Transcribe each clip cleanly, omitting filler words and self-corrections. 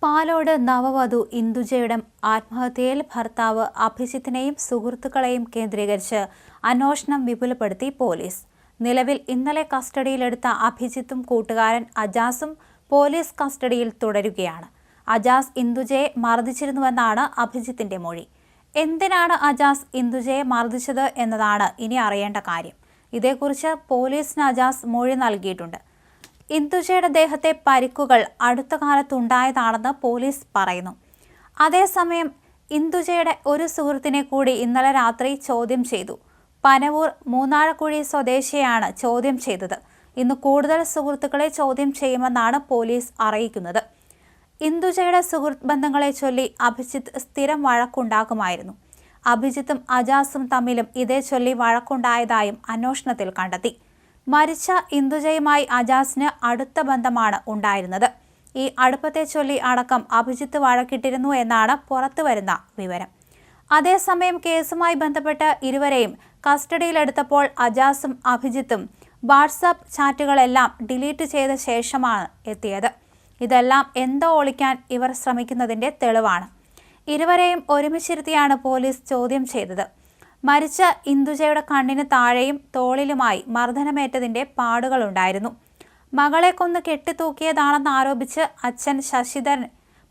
പാലോട് നവവധു ഇന്ദുജയുടെ ആത്മഹത്യയിൽ ഭർത്താവ് അഭിജിത്തിനെയും സുഹൃത്തുക്കളെയും കേന്ദ്രീകരിച്ച് അന്വേഷണം വിപുലപ്പെടുത്തി പോലീസ്. നിലവിൽ ഇന്നലെ കസ്റ്റഡിയിലെടുത്ത അഭിജിത്തും കൂട്ടുകാരൻ അജാസും പോലീസ് കസ്റ്റഡിയിൽ തുടരുകയാണ്. അജാസ് ഇന്ദുജയെ മർദ്ദിച്ചിരുന്നുവെന്നാണ് അഭിജിത്തിന്റെ മൊഴി. എന്തിനാണ് അജാസ് ഇന്ദുജയെ മർദ്ദിച്ചത് എന്നതാണ് ഇനി അറിയേണ്ട കാര്യം. ഇതേക്കുറിച്ച് പോലീസിന് അജാസ് മൊഴി നൽകിയിട്ടുണ്ട്. ഇന്ദുജയുടെ ദേഹത്തെ പരിക്കുകൾ അടുത്ത കാലത്തുണ്ടായതാണെന്ന് പോലീസ് പറയുന്നു. അതേസമയം ഇന്ദുജയുടെ ഒരു സുഹൃത്തിനെ കൂടി ഇന്നലെ രാത്രി ചോദ്യം ചെയ്തു. പനവൂർ മൂന്നാഴക്കുഴി സ്വദേശിയെയാണ് ചോദ്യം ചെയ്തത്. ഇന്ന് കൂടുതൽ സുഹൃത്തുക്കളെ ചോദ്യം ചെയ്യുമെന്നാണ് പോലീസ് അറിയിക്കുന്നത്. ഇന്ദുജയുടെ സുഹൃത്ത് ബന്ധങ്ങളെ ചൊല്ലി അഭിജിത്ത് സ്ഥിരം വഴക്കുണ്ടാക്കുമായിരുന്നു. അഭിജിത്തും അജാസും തമ്മിലും ഇതേ ചൊല്ലി വഴക്കുണ്ടായതായും അന്വേഷണത്തിൽ കണ്ടെത്തി. മരിച്ച ഇന്ദുജയുമായി അജാസിന് അടുത്ത ബന്ധമാണ് ഉണ്ടായിരുന്നത്. ഈ അടുപ്പത്തെ ചൊല്ലി അടക്കം അഭിജിത്ത് വഴക്കിട്ടിരുന്നു എന്നാണ് പുറത്തുവരുന്ന വിവരം. അതേസമയം കേസുമായി ബന്ധപ്പെട്ട് ഇരുവരെയും കസ്റ്റഡിയിലെടുത്തപ്പോൾ അജാസും അഭിജിത്തും വാട്സാപ്പ് ചാറ്റുകളെല്ലാം ഡിലീറ്റ് ചെയ്ത ശേഷമാണ് എത്തിയത്. ഇതെല്ലാം എന്തോ ഒളിക്കാൻ ഇവർ ശ്രമിക്കുന്നതിന്റെ തെളിവാണ്. ഇരുവരെയും ഒരുമിച്ചിരുത്തിയാണ് പോലീസ് ചോദ്യം ചെയ്തത്. മരിച്ച ഇന്ദുജയുടെ കണ്ണിന് താഴെയും തോളിലുമായി മർദ്ദനമേറ്റതിന്റെ പാടുകളുണ്ടായിരുന്നു. മകളെ കൊന്ന് കെട്ടിത്തൂക്കിയതാണെന്ന് ആരോപിച്ച് അച്ഛൻ ശശിധരൻ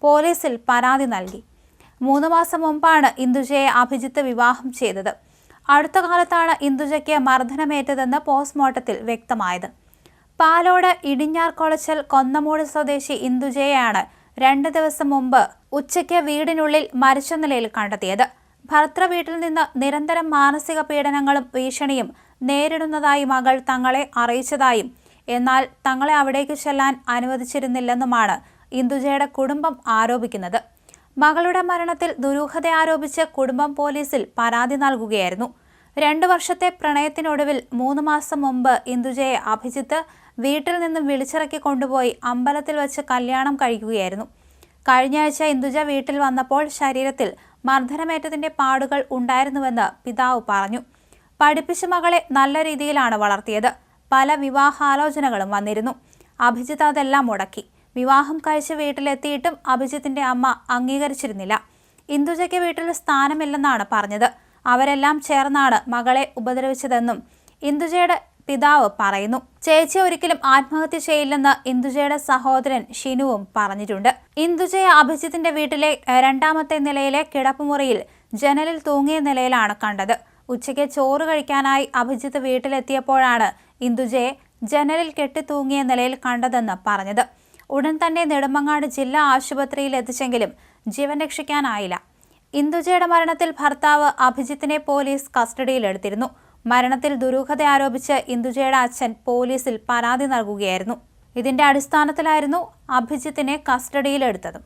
പോലീസിൽ പരാതി നൽകി. 3 മാസം മുമ്പാണ് ഇന്ദുജയെ അഭിജിത്ത് വിവാഹം ചെയ്തത്. അടുത്ത കാലത്താണ് ഇന്ദുജയ്ക്ക് മർദ്ദനമേറ്റതെന്ന് പോസ്റ്റ്മോർട്ടത്തിൽ വ്യക്തമായത്. പാലോട് ഇടിഞ്ഞാർകൊളച്ചൽ കൊന്നമൂട് സ്വദേശി ഇന്ദുജയെയാണ് 2 ദിവസം മുമ്പ് ഉച്ചയ്ക്ക് വീടിനുള്ളിൽ മരിച്ച നിലയിൽ കണ്ടെത്തിയത്. ഭർത്തൃ വീട്ടിൽ നിന്ന് നിരന്തരം മാനസിക പീഡനങ്ങളും ഭീഷണിയും നേരിടുന്നതായി മകൾ തങ്ങളെ അറിയിച്ചതായും എന്നാൽ തങ്ങളെ അവിടേക്ക് ചെല്ലാൻ അനുവദിച്ചിരുന്നില്ലെന്നുമാണ് ഇന്ദുജയുടെ കുടുംബം ആരോപിക്കുന്നത്. മകളുടെ മരണത്തിൽ ദുരൂഹത ആരോപിച്ച് കുടുംബം പോലീസിൽ പരാതി നൽകുകയായിരുന്നു. 2 വർഷത്തെ പ്രണയത്തിനൊടുവിൽ 3 മാസം മുമ്പ് ഇന്ദുജയെ അഭിജിത്ത് വീട്ടിൽ നിന്നും വിളിച്ചിറക്കി കൊണ്ടുപോയി അമ്പലത്തിൽ വെച്ച് കല്യാണം കഴിക്കുകയായിരുന്നു. കഴിഞ്ഞയാഴ്ച ഇന്ദുജ വീട്ടിൽ വന്നപ്പോൾ ശരീരത്തിൽ മർദ്ദനമേറ്റതിന്റെ പാടുകൾ ഉണ്ടായിരുന്നുവെന്ന് പിതാവ് പറഞ്ഞു. പഠിപ്പിച്ച മകളെ നല്ല രീതിയിലാണ് വളർത്തിയത്. പല വിവാഹാലോചനകളും വന്നിരുന്നു. അഭിജിത്ത് അതെല്ലാം മുടക്കി. വിവാഹം കഴിച്ച് വീട്ടിലെത്തിയിട്ടും അഭിജിത്തിന്റെ അമ്മ അംഗീകരിച്ചിരുന്നില്ല. ഇന്ദുജയ്ക്ക് വീട്ടിൽ സ്ഥാനമില്ലെന്നാണ് പറഞ്ഞത്. അവരെല്ലാം ചേർന്നാണ് മകളെ ഉപദ്രവിച്ചതെന്നും ഇന്ദുജയുടെ പിതാവ് പറയുന്നു. ചേച്ചി ഒരിക്കലും ആത്മഹത്യ ചെയ്യില്ലെന്ന് ഇന്ദുജയുടെ സഹോദരൻ ഷിനുവും പറഞ്ഞിട്ടുണ്ട്. ഇന്ദുജയെ അഭിജിത്തിന്റെ വീട്ടിലെ 2ാമത്തെ നിലയിലെ കിടപ്പുമുറിയിൽ ജനലിൽ തൂങ്ങിയ നിലയിലാണ് കണ്ടത്. ഉച്ചയ്ക്ക് ചോറ് കഴിക്കാനായി അഭിജിത്ത് വീട്ടിലെത്തിയപ്പോഴാണ് ഇന്ദുജയെ ജനലിൽ കെട്ടിത്തൂങ്ങിയ നിലയിൽ കണ്ടതെന്ന് പറഞ്ഞത്. ഉടൻ തന്നെ നെടുമങ്ങാട് ജില്ലാ ആശുപത്രിയിൽ എത്തിച്ചെങ്കിലും ജീവൻ രക്ഷിക്കാനായില്ല. ഇന്ദുജയുടെ മരണത്തിൽ ഭർത്താവ് അഭിജിത്തിനെ പോലീസ് കസ്റ്റഡിയിലെടുത്തിരുന്നു. മരണത്തിൽ ദുരൂഹത ആരോപിച്ച് ഇന്ദുജയുടെ അച്ഛൻ പോലീസിൽ പരാതി നൽകുകയായിരുന്നു. ഇതിന്റെ അടിസ്ഥാനത്തിലായിരുന്നു അഭിജിത്തിനെ കസ്റ്റഡിയിലെടുത്തത്.